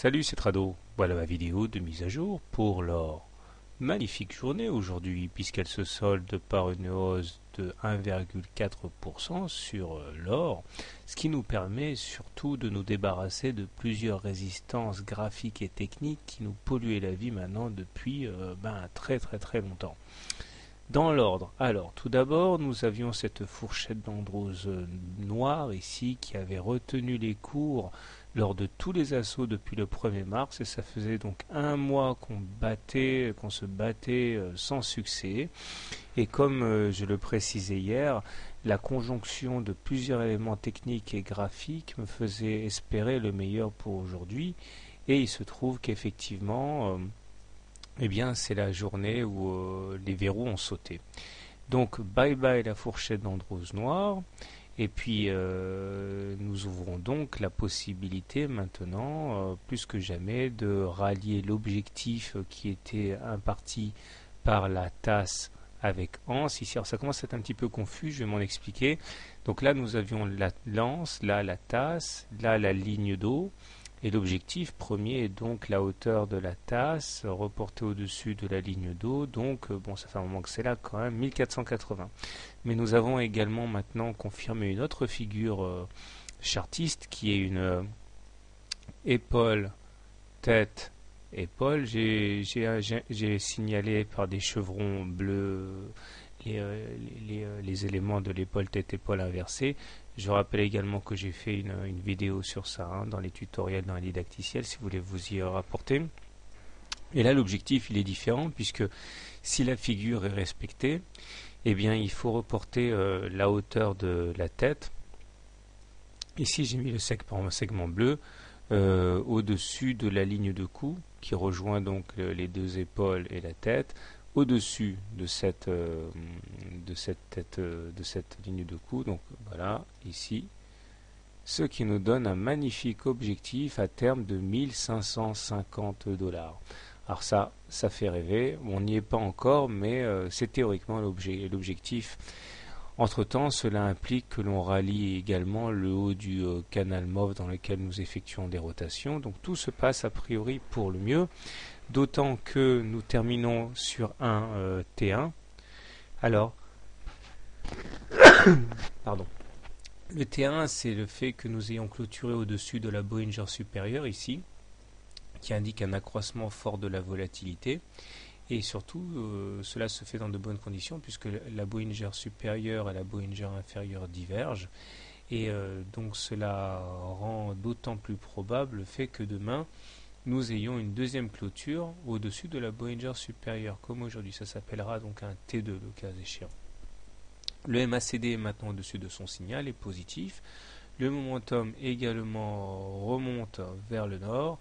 Salut, c'est Trado. Voilà ma vidéo de mise à jour pour l'or. Magnifique journée aujourd'hui puisqu'elle se solde par une hausse de 1,4% sur l'or, ce qui nous permet surtout de nous débarrasser de plusieurs résistances graphiques et techniques qui nous polluaient la vie maintenant depuis très longtemps. Dans l'ordre, alors tout d'abord nous avions cette fourchette d'Androse noire ici qui avait retenu les cours lors de tous les assauts depuis le 1er mars et ça faisait donc un mois qu'on se battait sans succès et comme je le précisais hier, la conjonction de plusieurs éléments techniques et graphiques me faisait espérer le meilleur pour aujourd'hui et il se trouve qu'effectivement c'est la journée où les verrous ont sauté. Donc, bye bye la fourchette d'Androse noire. Et puis, nous ouvrons donc la possibilité maintenant, plus que jamais, de rallier l'objectif qui était imparti par la tasse avec anse. Ici, alors ça commence à être un petit peu confus, je vais m'en expliquer. Donc là, nous avions la lance, là la tasse, là la ligne d'eau. Et l'objectif premier est donc la hauteur de la tasse reportée au-dessus de la ligne d'eau. Donc, ça fait un moment que c'est là quand même, 1480. Mais nous avons également maintenant confirmé une autre figure chartiste qui est une épaule, tête, épaule. J'ai signalé par des chevrons bleus les éléments de l'épaule, tête, épaule inversée. Je rappelle également que j'ai fait une vidéo sur ça dans les tutoriels, dans les didacticiels, si vous voulez vous y rapporter. Et là, l'objectif, il est différent, puisque si la figure est respectée, eh bien, il faut reporter la hauteur de la tête. Ici, j'ai mis le segment bleu au-dessus de la ligne de cou, qui rejoint donc les deux épaules et la tête, au-dessus de cette ligne de cou, donc voilà, ici, ce qui nous donne un magnifique objectif à terme de 1550 $. Alors ça fait rêver, on n'y est pas encore, mais c'est théoriquement l'objectif. Entre-temps, cela implique que l'on rallie également le haut du canal mauve dans lequel nous effectuons des rotations, donc tout se passe a priori pour le mieux. D'autant que nous terminons sur un T1. Alors, pardon. Le T1, c'est le fait que nous ayons clôturé au-dessus de la Bollinger supérieure ici, qui indique un accroissement fort de la volatilité. Et surtout, cela se fait dans de bonnes conditions, puisque la Bollinger supérieure et la Bollinger inférieure divergent. Et donc cela rend d'autant plus probable le fait que demain, nous ayons une deuxième clôture au-dessus de la Bollinger supérieure, comme aujourd'hui. Ça s'appellera donc un T2, le cas échéant. Le MACD est maintenant au-dessus de son signal, est positif. Le momentum également remonte vers le nord,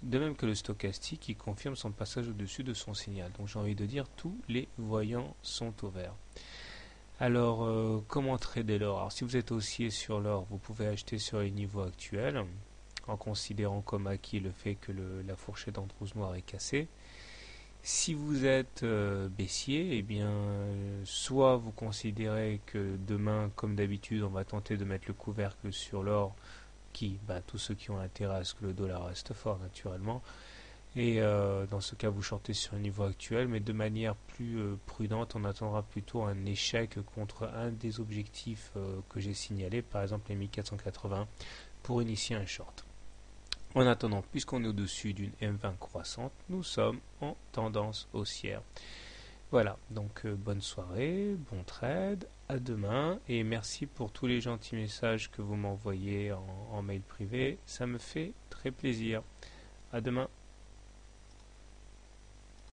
de même que le stochastique qui confirme son passage au-dessus de son signal. Donc j'ai envie de dire, tous les voyants sont au vert. Alors, comment trader l'or? Alors, si vous êtes haussier sur l'or, vous pouvez acheter sur les niveaux actuels, en considérant comme acquis le fait que la fourchette d'Androse noire est cassée. Si vous êtes baissier, eh bien, soit vous considérez que demain, comme d'habitude, on va tenter de mettre le couvercle sur l'or, tous ceux qui ont intérêt à ce que le dollar reste fort naturellement, et dans ce cas vous shortez sur le niveau actuel, mais de manière plus prudente, on attendra plutôt un échec contre un des objectifs que j'ai signalé, par exemple les 1480, pour initier un short. En attendant, puisqu'on est au-dessus d'une M20 croissante, nous sommes en tendance haussière. Voilà, donc bonne soirée, bon trade, à demain, et merci pour tous les gentils messages que vous m'envoyez en mail privé, ça me fait très plaisir. À demain.